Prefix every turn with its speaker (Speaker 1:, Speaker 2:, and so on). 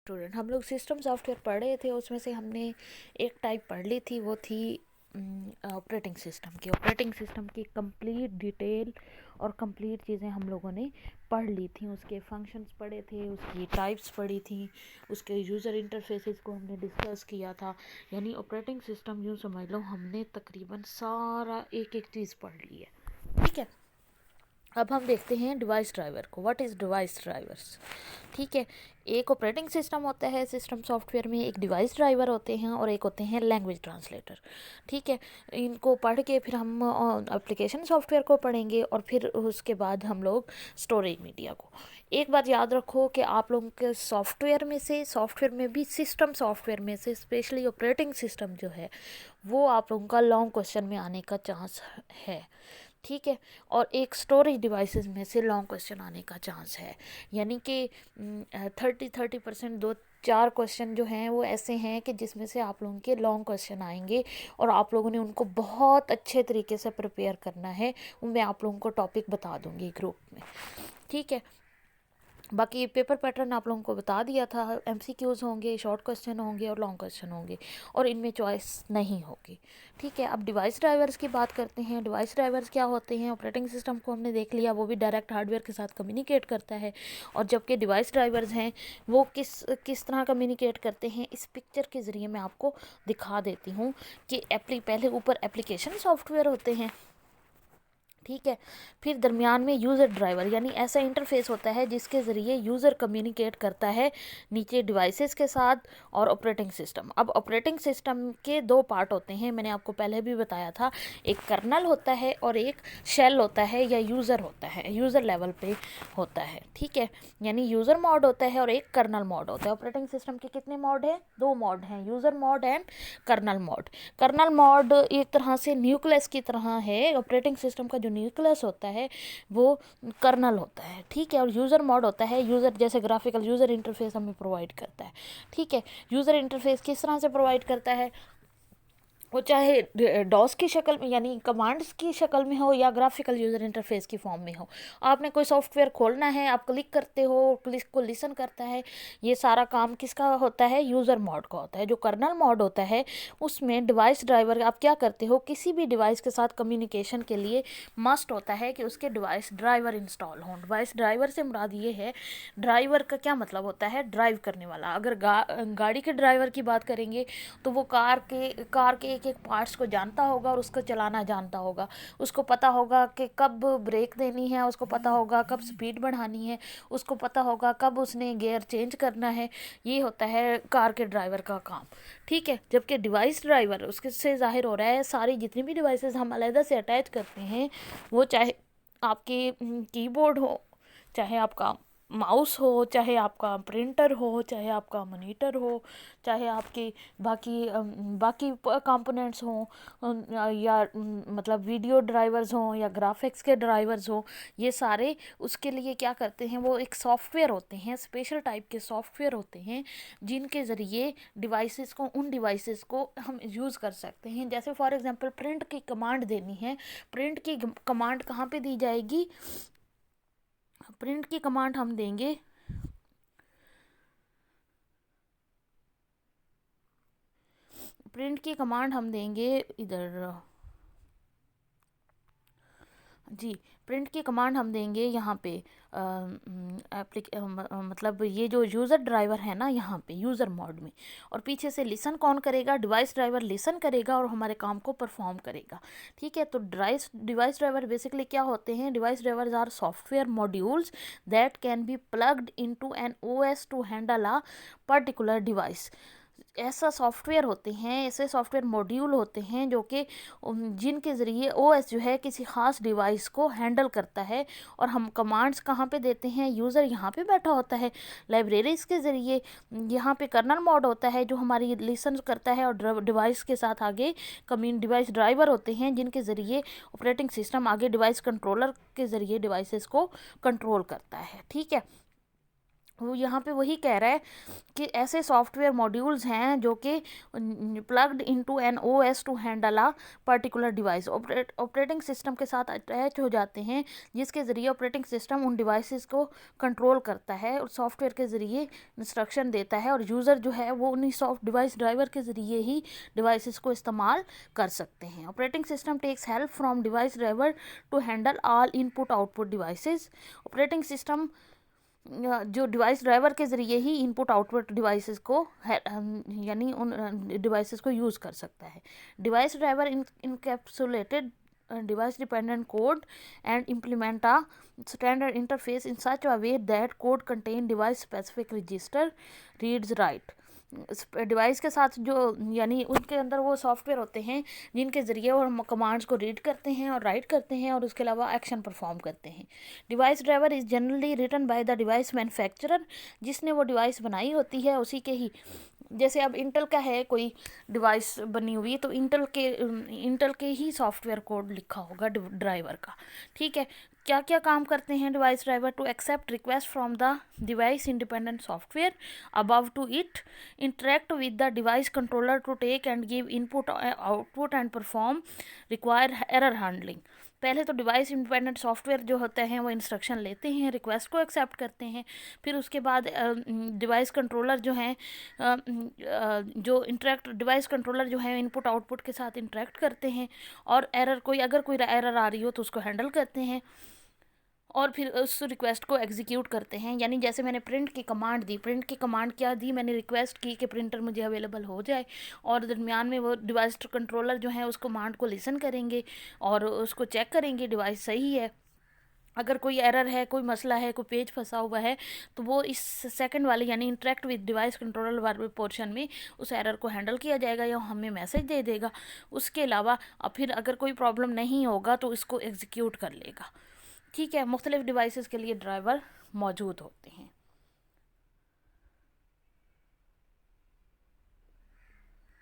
Speaker 1: Student हम लोग system software पढ़ रहे थे, उसमें से हमने एक टाइप पढ़ ली थी, वो थी ऑपरेटिंग सिस्टम की कंप्लीट डिटेल और कंप्लीट चीज़ें हम लोगों ने पढ़ ली थी। उसके फंक्शंस पढ़े थे, उसकी टाइप्स पढ़ी थी, उसके यूज़र इंटरफेसेस को हमने डिस्कस किया था। यानी ऑपरेटिंग सिस्टम यूँ समझ लो हमने तकरीबन सारा एक एक चीज़ पढ़ ली है। ठीक है, अब हम देखते हैं डिवाइस ड्राइवर को। What is device drivers? ठीक है, एक ऑपरेटिंग सिस्टम होता है, सिस्टम सॉफ्टवेयर में एक डिवाइस ड्राइवर होते हैं और एक होते हैं लैंग्वेज ट्रांसलेटर। ठीक है, इनको पढ़ के फिर हम एप्लीकेशन सॉफ्टवेयर को पढ़ेंगे और फिर उसके बाद हम लोग स्टोरेज मीडिया को। एक बात याद रखो कि आप लोगों के सॉफ्टवेयर में भी सिस्टम सॉफ्टवेयर में से स्पेशली ऑपरेटिंग सिस्टम जो है वो आप लोगों का लॉन्ग क्वेश्चन में आने का चांस है। ठीक है, और एक स्टोरेज डिवाइसेस में से लॉन्ग क्वेश्चन आने का चांस है। यानी कि 30% 2-4 क्वेश्चन जो हैं वो ऐसे हैं कि जिसमें से आप लोगों के लॉन्ग क्वेश्चन आएंगे और आप लोगों ने उनको बहुत अच्छे तरीके से प्रिपेयर करना है। वो मैं आप लोगों को टॉपिक बता दूंगी ग्रुप में। ठीक है, बाकी पेपर पैटर्न आप लोगों को बता दिया था। एमसीक्यूज़ होंगे, शॉर्ट क्वेश्चन होंगे और लॉन्ग क्वेश्चन होंगे और इनमें चॉइस नहीं होगी। ठीक है, अब डिवाइस ड्राइवर्स की बात करते हैं। डिवाइस ड्राइवर्स क्या होते हैं? ऑपरेटिंग सिस्टम को हमने देख लिया, वो भी डायरेक्ट हार्डवेयर के साथ कम्युनिकेट करता है। और जबकि डिवाइस ड्राइवर्स हैं वो किस तरह कम्युनिकेट करते हैं, इस पिक्चर के ज़रिए मैं आपको दिखा देती हूँ कि पहले ऊपर एप्लीकेशन सॉफ्टवेयर होते हैं। ठीक है, फिर दरमियान में यूज़र ड्राइवर, यानी ऐसा इंटरफेस होता है जिसके ज़रिए यूज़र कम्युनिकेट करता है नीचे डिवाइसेस के साथ और ऑपरेटिंग सिस्टम। अब ऑपरेटिंग सिस्टम के 2 पार्ट होते हैं, मैंने आपको पहले भी बताया था। एक कर्नल होता है और एक शेल होता है या यूज़र होता है, यूज़र लेवल पे होता है। ठीक है, यानी यूज़र मोड होता है और एक कर्नल मोड होता है। ऑपरेटिंग सिस्टम के कितने मोड हैं? 2 मोड हैं, user mode and kernel mode. Kernel mode एक तरह से न्यूक्लियस की तरह है। ऑपरेटिंग सिस्टम का जो न्यूक्लियस होता है वो कर्नल होता है। ठीक है, और यूज़र मोड होता है, यूज़र जैसे ग्राफिकल यूज़र इंटरफेस हमें प्रोवाइड करता है। ठीक है, यूज़र इंटरफेस किस तरह से प्रोवाइड करता है? वो चाहे डॉस की शक्ल में यानी कमांड्स की शक्ल में हो या ग्राफिकल यूज़र इंटरफेस की फॉर्म में हो। आपने कोई सॉफ्टवेयर खोलना है, आप क्लिक करते हो, क्लिक को लिसन करता है। ये सारा काम किसका होता है? यूज़र मोड का होता है। जो कर्नल मोड होता है उसमें डिवाइस ड्राइवर आप क्या करते हो, किसी भी डिवाइस के साथ कम्युनिकेशन के लिए मस्ट होता है कि उसके डिवाइस ड्राइवर इंस्टॉल हों। डिवाइस ड्राइवर से मुराद ये है, ड्राइवर का क्या मतलब होता है? ड्राइव करने वाला। अगर गाड़ी के ड्राइवर की बात करेंगे तो वो कार के एक पार्ट्स को जानता होगा और उसको चलाना जानता होगा। उसको पता होगा कि कब ब्रेक देनी है, उसको पता होगा कब स्पीड बढ़ानी है, उसको पता होगा कब उसने गियर चेंज करना है। ये होता है कार के ड्राइवर का काम। ठीक है, जबकि डिवाइस ड्राइवर उसके से जाहिर हो रहा है सारी जितनी भी डिवाइसेस हम अलग से अटैच करते हैं, वो चाहे आपके कीबोर्ड हो, चाहे आपका माउस हो, चाहे आपका प्रिंटर हो, चाहे आपका मॉनिटर हो, चाहे आपके बाकी कंपोनेंट्स हों, या मतलब वीडियो ड्राइवर्स हों या ग्राफिक्स के ड्राइवर्स हों, ये सारे उसके लिए क्या करते हैं? वो एक सॉफ्टवेयर होते हैं, स्पेशल टाइप के सॉफ्टवेयर होते हैं जिनके ज़रिए उन डिवाइसेस को हम यूज़ कर सकते हैं। जैसे फॉर एग्जांपल प्रिंट की कमांड देनी है, प्रिंट की कमांड कहाँ पे दी जाएगी? प्रिंट की कमांड हम देंगे इधर जी, प्रिंट की कमांड हम देंगे यहाँ पे मतलब ये जो यूज़र ड्राइवर है ना, यहाँ पे यूज़र मोड में, और पीछे से लिसन कौन करेगा? डिवाइस ड्राइवर लिसन करेगा और हमारे काम को परफॉर्म करेगा। ठीक है, तो डिवाइस ड्राइवर बेसिकली क्या होते हैं? Device drivers are software modules that can be plugged into an OS to handle a particular device. ऐसा सॉफ्टवेयर होते हैं, ऐसे सॉफ्टवेयर मॉड्यूल होते हैं जो कि जिनके ज़रिए ओएस जो है किसी ख़ास डिवाइस को हैंडल करता है। और हम कमांड्स कहाँ पे देते हैं? यूज़र यहाँ पे बैठा होता है लाइब्रेरीज़ के ज़रिए। यहाँ पे कर्नल मोड होता है जो हमारी लिसन करता है, और डिवाइस के साथ आगे डिवाइस ड्राइवर होते हैं जिनके ज़रिए ऑपरेटिंग सिस्टम आगे डिवाइस कंट्रोलर के ज़रिए डिवाइसेस को कंट्रोल करता है। ठीक है, वो यहाँ पे वही कह रहा है कि ऐसे सॉफ्टवेयर मॉड्यूल्स हैं जो कि plugged into an OS to handle a particular device, operating system के साथ अटैच हो जाते हैं, जिसके ज़रिए ऑपरेटिंग सिस्टम उन डिवाइसेस को कंट्रोल करता है और सॉफ्टवेयर के ज़रिए इंस्ट्रक्शन देता है, और यूज़र जो है वो उन्हीं सॉफ्ट डिवाइस ड्राइवर के ज़रिए ही डिवाइसेस को इस्तेमाल कर सकते हैं। Operating system takes help from device driver to handle all input output devices. Operating system जो डिवाइस ड्राइवर के ज़रिए ही इनपुट आउटपुट डिवाइसेस को यानी उन डिवाइसेस को यूज़ कर सकता है। Device driver encapsulated device dependent code and implement a standard interface in such a way that code contain device specific register reads write। Device के साथ जो यानी उनके अंदर वो सॉफ्टवेयर होते हैं जिनके ज़रिए वो कमांड्स को रीड करते हैं और राइट करते हैं और उसके अलावा एक्शन परफॉर्म करते हैं। Device driver is generally written by the device manufacturer, जिसने वो डिवाइस बनाई होती है उसी के ही, जैसे अब इंटेल का है कोई डिवाइस बनी हुई तो इंटेल के ही सॉफ्टवेयर कोड लिखा होगा ड्राइवर का। ठीक है, क्या क्या काम करते हैं device driver? To accept request from the device independent software above to it, interact with the device controller to take and give input output and perform require error handling. पहले तो डिवाइस इंडिपेंडेंट सॉफ्टवेयर जो होते हैं वो instruction लेते हैं, request को accept करते हैं, फिर उसके बाद डिवाइस कंट्रोलर जो हैं जो इंटरेक्ट डिवाइस कंट्रोलर जो है इनपुट आउटपुट के साथ इंटरेक्ट करते हैं और अगर कोई एरर आ रही हो तो उसको हैंडल करते हैं और फिर उस रिक्वेस्ट को एग्जीक्यूट करते हैं। यानी जैसे मैंने प्रिंट की कमांड दी, प्रिंट की कमांड क्या दी, मैंने रिक्वेस्ट की कि प्रिंटर मुझे अवेलेबल हो जाए, और दरमियान में वो डिवाइस कंट्रोलर जो है उस कमांड को लिसन करेंगे और उसको चेक करेंगे डिवाइस सही है। अगर कोई एरर है, कोई मसला है, कोई पेज फंसा हुआ है, तो वो इस सेकंड वाले यानी इंटरेक्ट विद डिवाइस कंट्रोलर वाले पोर्शन में उस एरर को हैंडल किया जाएगा या हमें मैसेज दे देगा। उसके अलावा फिर अगर कोई प्रॉब्लम नहीं होगा तो इसको एग्जीक्यूट कर लेगा। ठीक है, मुख्तलिफ डिवाइसेस के लिए ड्राइवर मौजूद होते हैं।